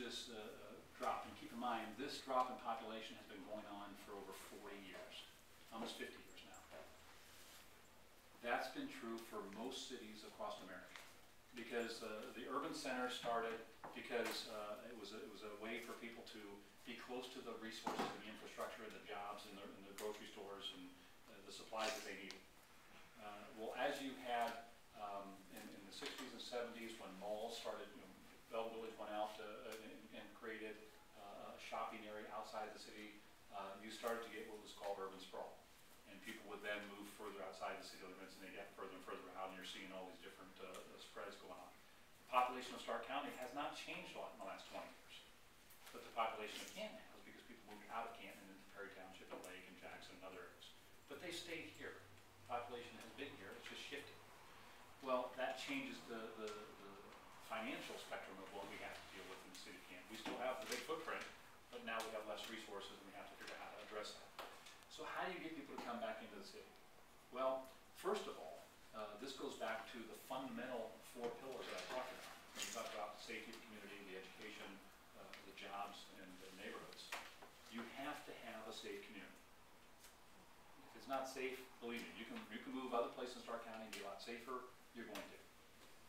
this drop. And keep in mind, this drop in population has been going on for over 40 years, almost 50 years now. That's been true for most cities across America, because the urban centers started because it was a way for people to be close to the resources and the infrastructure and the jobs and the grocery stores and the supplies that they needed. Well, as you had in the 60s and 70s, when malls started, Bell Village went out and created a shopping area outside the city, you started to get what was called urban sprawl. And people would then move further outside the city limits, and they get further and further out, and you're seeing all these different spreads going on. The population of Stark County has not changed a lot in the last 20 years, but the population of Canton has, because people moved out of Canton into Perry Township and Lake and Jackson and other areas. But they stayed here. The population has been here, it's just shifted. Well, that changes the financial spectrum of what we have to deal with in the city of Canton. We still have the big footprint, but now we have less resources, and we have to figure out how to address that. So how do you get people to come back into the city? Well, first of all, this goes back to the fundamental 4 pillars that I talked about. When you talk about the safety of the community, the education, the jobs, and the neighborhoods, you have to have a safe community. If it's not safe, believe me, you can move other places in Stark County and be a lot safer. You're going to.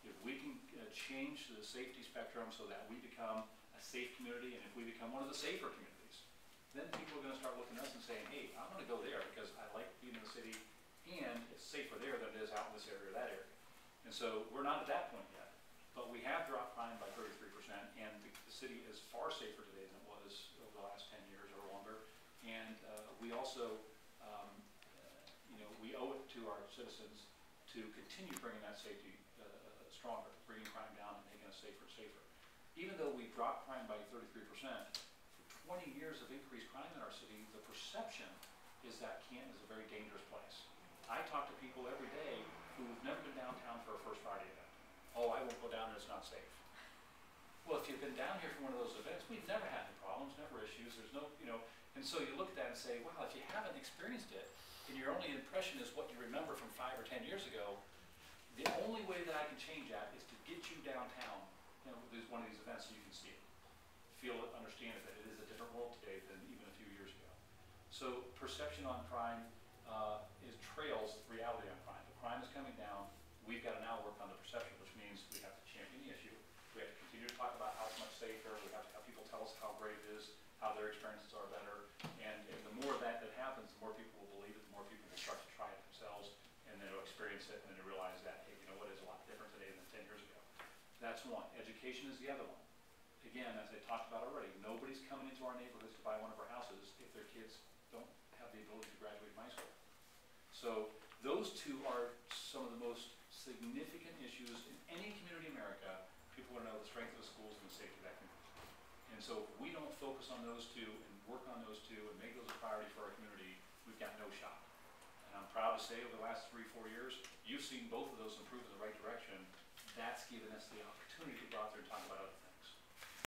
If we can change the safety spectrum so that we become a safe community, and if we become one of the safer communities, then people are going to start looking at us and saying, hey, I'm going to go there because I like being in the city, and it's safer there than it is out in this area or that area. And so we're not at that point yet, but we have dropped crime by 33%, and the city is far safer today than it was over the last 10 years or longer. And we also, we owe it to our citizens to continue bringing that safety stronger, bringing crime down and making us safer and safer. Even though we've dropped crime by 33%, 20 years of increased crime in our city, the perception is that Canton is a very dangerous place. I talk to people every day who've never been downtown for a First Friday event. Oh, I won't go down there, it's not safe. Well, if you've been down here for one of those events, we've never had any problems, never issues, there's no, and so you look at that and say, wow, if you haven't experienced it, and your only impression is what you remember from 5 or 10 years ago, the only way that I can change that is to get you downtown, there's one of these events so you can see it. Feel it, understand it, that it is a different world today than even a few years ago. So perception on crime trails reality on crime. The crime is coming down. We've got to now work on the perception, which means we have to champion the issue. We have to continue to talk about how it's much safer. We have to have people tell us how great it is, how their experiences are better. And the more that happens, the more people will believe it, the more people will start to try it themselves, and then they'll experience it, and then they'll realize that, hey, you know what, it's a lot different today than 10 years ago. That's one. Education is the other one. Again, as I talked about already, nobody's coming into our neighborhoods to buy one of our houses if their kids don't have the ability to graduate from high school. So those two are some of the most significant issues in any community in America. People want to know the strength of the schools and the safety of that community. And so if we don't focus on those two and work on those two and make those a priority for our community, we've got no shot. And I'm proud to say over the last 3-4 years, you've seen both of those improve in the right direction. That's given us the opportunity to go out there and talk about other things.